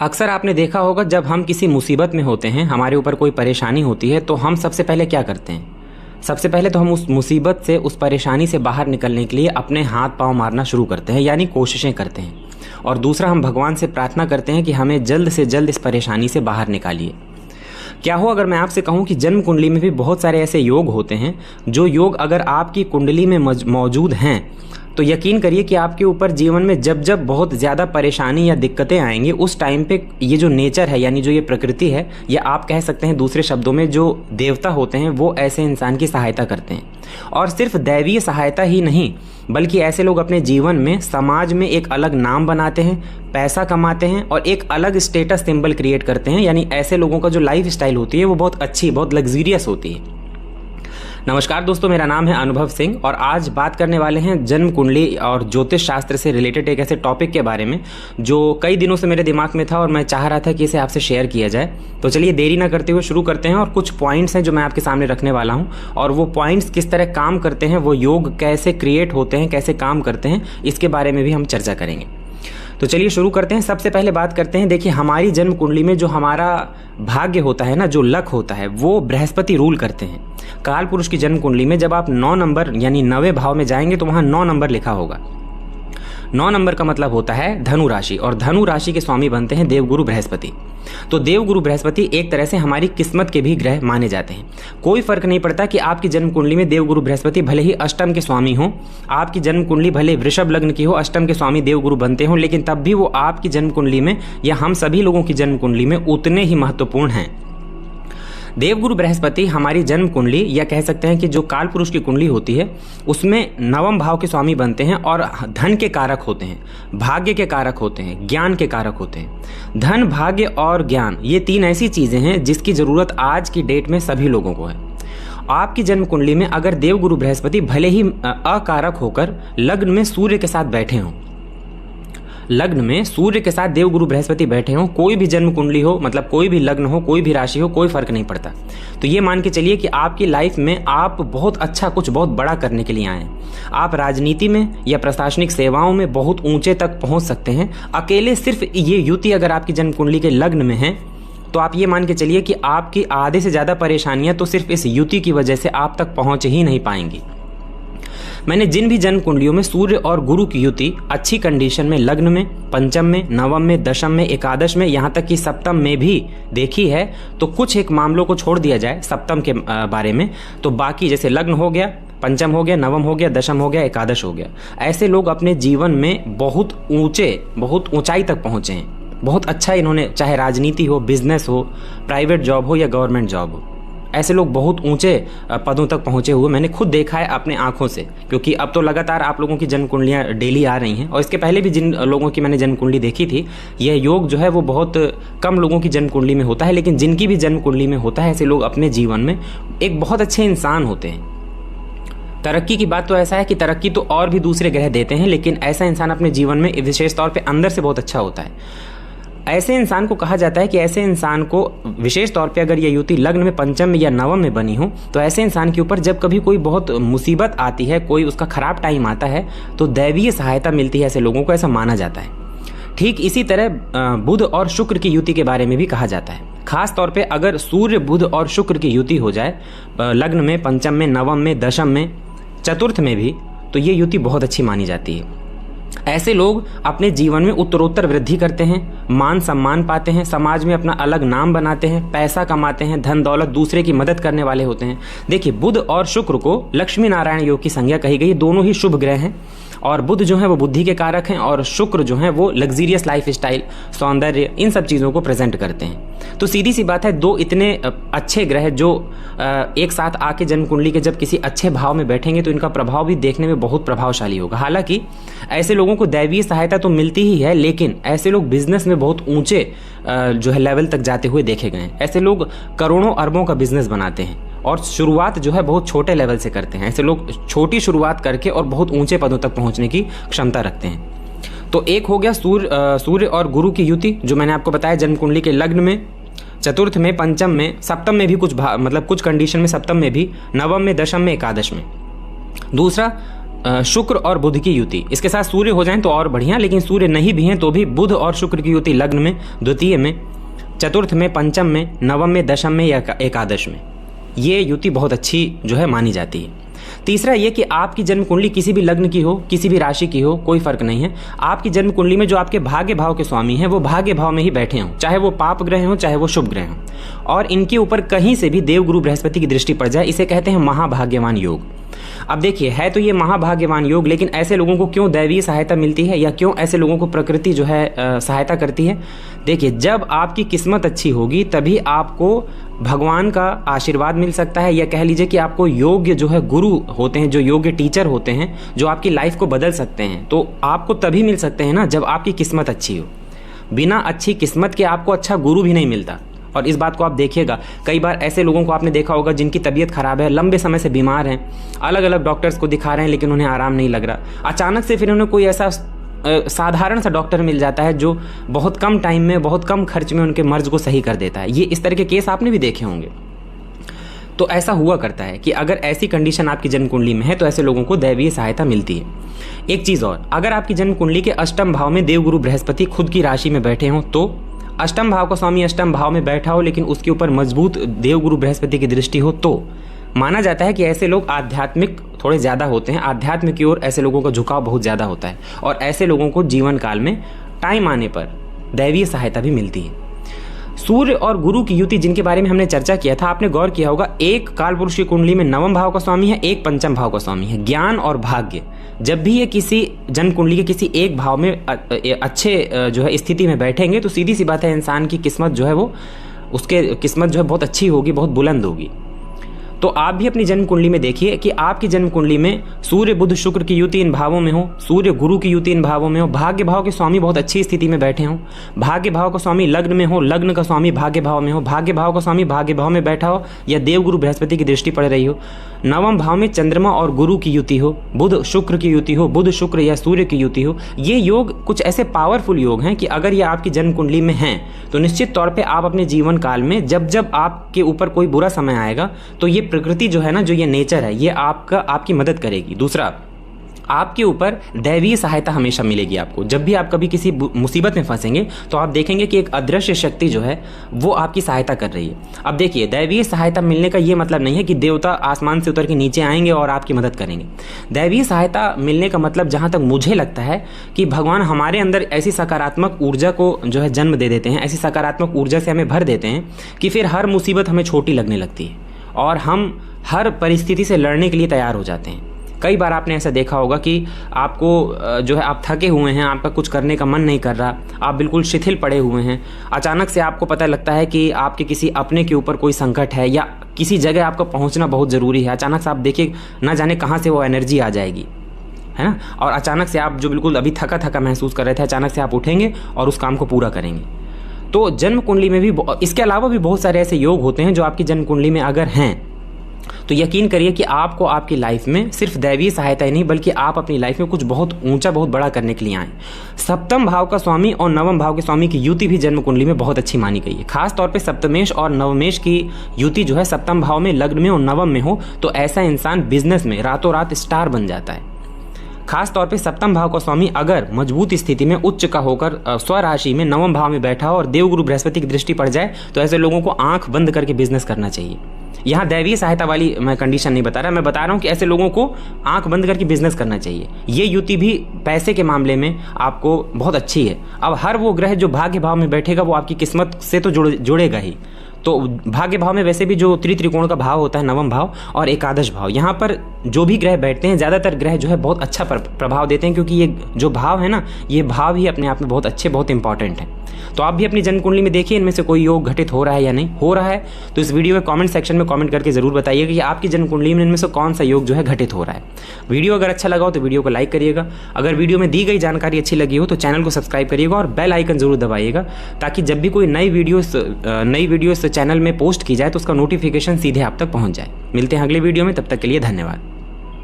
अक्सर आपने देखा होगा जब हम किसी मुसीबत में होते हैं, हमारे ऊपर कोई परेशानी होती है, तो हम सबसे पहले क्या करते हैं? सबसे पहले तो हम उस मुसीबत से, उस परेशानी से बाहर निकलने के लिए अपने हाथ पांव मारना शुरू करते हैं, यानी कोशिशें करते हैं। और दूसरा, हम भगवान से प्रार्थना करते हैं कि हमें जल्द से जल्द इस परेशानी से बाहर निकालिए। क्या हो अगर मैं आपसे कहूं कि जन्म कुंडली में भी बहुत सारे ऐसे योग होते हैं, जो योग अगर आपकी कुंडली में मौजूद हैं तो यकीन करिए कि आपके ऊपर जीवन में जब जब बहुत ज़्यादा परेशानी या दिक्कतें आएंगी, उस टाइम पे ये जो नेचर है, यानी जो ये प्रकृति है, या आप कह सकते हैं दूसरे शब्दों में जो देवता होते हैं, वो ऐसे इंसान की सहायता करते हैं। और सिर्फ दैवीय सहायता ही नहीं, बल्कि ऐसे लोग अपने जीवन में, समाज में एक अलग नाम बनाते हैं, पैसा कमाते हैं और एक अलग स्टेटस सिंबल क्रिएट करते हैं। यानी ऐसे लोगों का जो लाइफ स्टाइल होती है वो बहुत अच्छी, बहुत लग्जरियस होती है। नमस्कार दोस्तों, मेरा नाम है अनुभव सिंह और आज बात करने वाले हैं जन्म कुंडली और ज्योतिष शास्त्र से रिलेटेड एक ऐसे टॉपिक के बारे में जो कई दिनों से मेरे दिमाग में था और मैं चाह रहा था कि इसे आपसे शेयर किया जाए। तो चलिए देरी ना करते हुए शुरू करते हैं। और कुछ पॉइंट्स हैं जो मैं आपके सामने रखने वाला हूं, और वो पॉइंट्स किस तरह काम करते हैं, वो योग कैसे क्रिएट होते हैं, कैसे काम करते हैं, इसके बारे में भी हम चर्चा करेंगे। तो चलिए शुरू करते हैं। सबसे पहले बात करते हैं, देखिए हमारी जन्म कुंडली में जो हमारा भाग्य होता है ना, जो लक होता है, वो बृहस्पति रूल करते हैं। काल पुरुष की जन्म कुंडली में जब आप 9 नंबर यानी 9वें भाव में जाएंगे तो वहां 9 नंबर लिखा होगा। 9 नंबर का मतलब होता है धनु राशि, और धनु राशि के स्वामी बनते हैं देवगुरु बृहस्पति। तो देवगुरु बृहस्पति एक तरह से हमारी किस्मत के भी ग्रह माने जाते हैं। कोई फर्क नहीं पड़ता कि आपकी जन्म कुंडली में देवगुरु बृहस्पति भले ही अष्टम के स्वामी हो, आपकी जन्म कुंडली भले वृषभ लग्न की हो, अष्टम के स्वामी देवगुरु बनते हो, लेकिन तब भी वो आपकी जन्म कुंडली में या हम सभी लोगों की जन्म कुंडली में उतने ही महत्वपूर्ण हैं। देवगुरु बृहस्पति हमारी जन्म कुंडली, या कह सकते हैं कि जो काल पुरुष की कुंडली होती है, उसमें 9वें भाव के स्वामी बनते हैं और धन के कारक होते हैं, भाग्य के कारक होते हैं, ज्ञान के कारक होते हैं। धन, भाग्य और ज्ञान, ये 3 ऐसी चीजें हैं जिसकी जरूरत आज की डेट में सभी लोगों को है। आपकी जन्म कुंडली में अगर देवगुरु बृहस्पति भले ही अकारक होकर लग्न में सूर्य के साथ बैठे हों, लग्न में सूर्य के साथ देवगुरु बृहस्पति बैठे हों, कोई भी जन्म कुंडली हो, मतलब कोई भी लग्न हो, कोई भी राशि हो, कोई फर्क नहीं पड़ता, तो ये मान के चलिए कि आपकी लाइफ में आप बहुत अच्छा, कुछ बहुत बड़ा करने के लिए आए हैं। आप राजनीति में या प्रशासनिक सेवाओं में बहुत ऊंचे तक पहुंच सकते हैं। अकेले सिर्फ ये युति अगर आपकी जन्म कुंडली के लग्न में है तो आप ये मान के चलिए कि आपकी आधे से ज्यादा परेशानियां तो सिर्फ इस युति की वजह से आप तक पहुंच ही नहीं पाएंगी। मैंने जिन भी जन्म कुंडलियों में सूर्य और गुरु की युति अच्छी कंडीशन में लग्न में, पंचम में, नवम में, दशम में, एकादश में, यहाँ तक कि सप्तम में भी देखी है, तो कुछ एक मामलों को छोड़ दिया जाए सप्तम के बारे में, तो बाकी जैसे लग्न हो गया, पंचम हो गया, नवम हो गया, दशम हो गया, एकादश हो गया, ऐसे लोग अपने जीवन में बहुत ऊंचाई तक पहुंचे हैं। बहुत अच्छा इन्होंने, चाहे राजनीति हो, बिजनेस हो, प्राइवेट जॉब हो या गवर्नमेंट जॉब हो, ऐसे लोग बहुत ऊंचे पदों तक पहुंचे हुए मैंने खुद देखा है अपने आंखों से। क्योंकि अब तो लगातार आप लोगों की जन्म कुंडलियां डेली आ रही हैं, और इसके पहले भी जिन लोगों की मैंने जन्म कुंडली देखी थी, यह योग जो है वो बहुत कम लोगों की जन्म कुंडली में होता है, लेकिन जिनकी भी जन्म कुंडली में होता है, ऐसे लोग अपने जीवन में एक बहुत अच्छे इंसान होते हैं। तरक्की की बात तो ऐसा है कि तरक्की तो और भी दूसरे ग्रह देते हैं, लेकिन ऐसा इंसान अपने जीवन में विशेष तौर पर अंदर से बहुत अच्छा होता है। ऐसे इंसान को कहा जाता है कि ऐसे इंसान को विशेष तौर पे अगर ये युति लग्न में, पंचम में या नवम में बनी हो, तो ऐसे इंसान के ऊपर जब कभी कोई बहुत मुसीबत आती है, कोई उसका खराब टाइम आता है, तो दैवीय सहायता मिलती है ऐसे लोगों को, ऐसा माना जाता है। ठीक इसी तरह बुध और शुक्र की युति के बारे में भी कहा जाता है। खास तौर पे अगर सूर्य, बुध और शुक्र की युति हो जाए लग्न में, पंचम में, नवम में, दशम में, चतुर्थ में भी, तो ये युति बहुत अच्छी मानी जाती है। ऐसे लोग अपने जीवन में उत्तरोत्तर वृद्धि करते हैं, मान सम्मान पाते हैं, समाज में अपना अलग नाम बनाते हैं, पैसा कमाते हैं, धन दौलत, दूसरे की मदद करने वाले होते हैं। देखिए, बुध और शुक्र को लक्ष्मी नारायण योग की संज्ञा कही गई। दोनों ही शुभ ग्रह हैं, और बुध जो है वो बुद्धि के कारक हैं, और शुक्र जो है वो लग्जरियस लाइफ स्टाइल, सौंदर्य, इन सब चीज़ों को प्रेजेंट करते हैं। तो सीधी सी बात है, दो इतने अच्छे ग्रह जो एक साथ आके जन्म कुंडली के जब किसी अच्छे भाव में बैठेंगे तो इनका प्रभाव भी देखने में बहुत प्रभावशाली होगा। हालांकि ऐसे लोगों को दैवीय सहायता तो मिलती ही है, लेकिन ऐसे लोग बिजनेस में बहुत ऊंचे जो है लेवल तक जाते हुए देखे गए हैं। ऐसे लोग करोड़ों अरबों का बिजनेस बनाते हैं और शुरुआत जो है बहुत छोटे लेवल से करते हैं। ऐसे लोग छोटी शुरुआत करके और बहुत ऊंचे पदों तक पहुंचने की क्षमता रखते हैं। तो एक हो गया सूर्य और गुरु की युति, जो मैंने आपको बताया जन्म कुंडली के लग्न में, चतुर्थ में, पंचम में, सप्तम में भी कुछ मतलब कुछ कंडीशन में सप्तम में भी, नवम में, दशम में, एकादश में। दूसरा, शुक्र और बुध की युति, इसके साथ सूर्य हो जाएं तो और बढ़िया, लेकिन सूर्य नहीं भी हैं तो भी बुध और शुक्र की युति लग्न में, द्वितीय में, चतुर्थ में, पंचम में, नवम में, दशम में या एकादश में, ये युति बहुत अच्छी जो है मानी जाती है। तीसरा ये कि आपकी जन्म कुंडली किसी भी लग्न की हो, किसी भी राशि की हो, कोई फर्क नहीं है, आपकी जन्म कुंडली में जो आपके भाग्य भाव के स्वामी हैं वो भाग्य भाव में ही बैठे हों, चाहे वो पाप ग्रह हों चाहे वो शुभ ग्रह हों, और इनके ऊपर कहीं से भी देवगुरु बृहस्पति की दृष्टि पड़ जाए, इसे कहते हैं महाभाग्यवान योग। अब देखिए, है तो ये महाभाग्यवान योग, लेकिन ऐसे लोगों को क्यों दैवीय सहायता मिलती है या क्यों ऐसे लोगों को प्रकृति जो है सहायता करती है? देखिए, जब आपकी किस्मत अच्छी होगी तभी आपको भगवान का आशीर्वाद मिल सकता है, या कह लीजिए कि आपको योग्य जो है गुरु होते हैं, जो योग्य टीचर होते हैं, जो आपकी लाइफ को बदल सकते हैं, तो आपको तभी मिल सकते हैं ना जब आपकी किस्मत अच्छी हो। बिना अच्छी किस्मत के आपको अच्छा गुरु भी नहीं मिलता। और इस बात को आप देखिएगा, कई बार ऐसे लोगों को आपने देखा होगा जिनकी तबीयत खराब है, लंबे समय से बीमार हैं, अलग अलग डॉक्टर्स को दिखा रहे हैं लेकिन उन्हें आराम नहीं लग रहा। अचानक से फिर उन्हें कोई ऐसा साधारण सा डॉक्टर मिल जाता है जो बहुत कम टाइम में, बहुत कम खर्च में उनके मर्ज को सही कर देता है। ये इस तरह के केस आपने भी देखे होंगे। तो ऐसा हुआ करता है कि अगर ऐसी कंडीशन आपकी जन्म कुंडली में है तो ऐसे लोगों को दैवीय सहायता मिलती है। एक चीज़ और, अगर आपकी जन्म कुंडली के अष्टम भाव में देवगुरु बृहस्पति खुद की राशि में बैठे हों, तो अष्टम भाव का स्वामी अष्टम भाव में बैठा हो लेकिन उसके ऊपर मजबूत देवगुरु बृहस्पति की दृष्टि हो, तो माना जाता है कि ऐसे लोग आध्यात्मिक थोड़े ज़्यादा होते हैं, आध्यात्म की ओर ऐसे लोगों का झुकाव बहुत ज़्यादा होता है, और ऐसे लोगों को जीवन काल में टाइम आने पर दैवीय सहायता भी मिलती है। सूर्य और गुरु की युति जिनके बारे में हमने चर्चा किया था, आपने गौर किया होगा, एक कालपुरुष की कुंडली में नवम भाव का स्वामी है, एक पंचम भाव का स्वामी है। ज्ञान और भाग्य, जब भी ये किसी जन्म कुंडली के किसी एक भाव में अच्छे जो है स्थिति में बैठेंगे तो सीधी सी बात है, इंसान की किस्मत जो है वो, उसके किस्मत जो है बहुत अच्छी होगी, बहुत बुलंद होगी। तो आप भी अपनी जन्म कुंडली में देखिए कि आपकी जन्म कुंडली में सूर्य बुध शुक्र की युति इन भावों में हो, सूर्य गुरु की युति इन भावों में हो, भाग्य भाव के स्वामी बहुत अच्छी स्थिति में बैठे हों, भाग्य भाव का स्वामी लग्न में हो, लग्न का स्वामी भाग्य भाव में हो, भाग्य भाव का स्वामी भाग्य भाव में बैठा हो या देवगुरु बृहस्पति की दृष्टि पड़ रही हो, नवम भाव में चंद्रमा और गुरु की युति हो, बुध शुक्र की युति हो, बुध शुक्र या सूर्य की युति हो। ये योग कुछ ऐसे पावरफुल योग हैं कि अगर ये आपकी जन्म कुंडली में हैं तो निश्चित तौर पे आप अपने जीवन काल में जब जब आपके ऊपर कोई बुरा समय आएगा तो ये प्रकृति जो है ना, जो ये नेचर है, ये आपकी मदद करेगी। दूसरा, आपके ऊपर दैवीय सहायता हमेशा मिलेगी आपको। जब भी आप कभी किसी मुसीबत में फंसेंगे तो आप देखेंगे कि एक अदृश्य शक्ति जो है वो आपकी सहायता कर रही है। अब देखिए, दैवीय सहायता मिलने का ये मतलब नहीं है कि देवता आसमान से उतर के नीचे आएंगे और आपकी मदद करेंगे। दैवीय सहायता मिलने का मतलब, जहाँ तक मुझे लगता है, कि भगवान हमारे अंदर ऐसी सकारात्मक ऊर्जा को जो है जन्म दे देते हैं, ऐसी सकारात्मक ऊर्जा से हमें भर देते हैं कि फिर हर मुसीबत हमें छोटी लगने लगती है और हम हर परिस्थिति से लड़ने के लिए तैयार हो जाते हैं। कई बार आपने ऐसा देखा होगा कि आपको जो है, आप थके हुए हैं, आपका कुछ करने का मन नहीं कर रहा, आप बिल्कुल शिथिल पड़े हुए हैं, अचानक से आपको पता लगता है कि आपके किसी अपने के ऊपर कोई संकट है या किसी जगह आपको पहुंचना बहुत ज़रूरी है। अचानक से आप देखिए, ना जाने कहाँ से वो एनर्जी आ जाएगी, है ना, और अचानक से आप जो बिल्कुल अभी थका थका महसूस कर रहे थे, अचानक से आप उठेंगे और उस काम को पूरा करेंगे। तो जन्म कुंडली में भी, इसके अलावा भी बहुत सारे ऐसे योग होते हैं जो आपकी जन्म कुंडली में अगर हैं तो यकीन करिए कि आपको आपकी लाइफ में सिर्फ दैवीय सहायता ही नहीं, बल्कि आप अपनी लाइफ में कुछ बहुत ऊंचा, बहुत बड़ा करने के लिए आए। सप्तम भाव का स्वामी और नवम भाव के स्वामी की युति भी जन्म कुंडली में बहुत अच्छी मानी गई है। खास तौर पे सप्तमेश और नवमेश की युति जो है सप्तम भाव में, लग्न में और नवम में हो तो ऐसा इंसान बिजनेस में रातों रात स्टार बन जाता है। खास तौर पे सप्तम भाव का स्वामी अगर मजबूत स्थिति में उच्च का होकर स्वराशि में नवम भाव में बैठा हो और देवगुरु बृहस्पति की दृष्टि पड़ जाए तो ऐसे लोगों को आंख बंद करके बिजनेस करना चाहिए। यहाँ दैवीय सहायता वाली मैं कंडीशन नहीं बता रहा, मैं बता रहा हूँ कि ऐसे लोगों को आंख बंद करके बिजनेस करना चाहिए। ये युति भी पैसे के मामले में आपको बहुत अच्छी है। अब हर वो ग्रह जो भाग्य भाव में बैठेगा वो आपकी किस्मत से तो जुड़ेगा ही। तो भाग्य भाव में वैसे भी जो त्रिकोण का भाव होता है, नवम भाव और एकादश भाव, यहाँ पर जो भी ग्रह बैठते हैं ज़्यादातर ग्रह जो है बहुत अच्छा प्रभाव देते हैं, क्योंकि ये जो भाव है ना, ये भाव ही अपने आप में बहुत अच्छे, बहुत इंपॉर्टेंट हैं। तो आप भी अपनी जन्म कुंडली में देखिए इनमें से कोई योग घटित हो रहा है या नहीं हो रहा है, तो इस वीडियो के कमेंट सेक्शन में कमेंट करके जरूर बताइएगा कि आपकी जन्म कुंडली में इनमें से कौन सा योग जो है घटित हो रहा है। वीडियो अगर अच्छा लगा हो तो वीडियो को लाइक करिएगा। अगर वीडियो में दी गई जानकारी अच्छी लगी हो तो चैनल को सब्सक्राइब करिएगा और बेल आइकन जरूर दबाइएगा, ताकि जब भी कोई नई वीडियो चैनल में पोस्ट की जाए तो उसका नोटिफिकेशन सीधे आप तक पहुंच जाए। मिलते हैं अगले वीडियो में, तब तक के लिए धन्यवाद।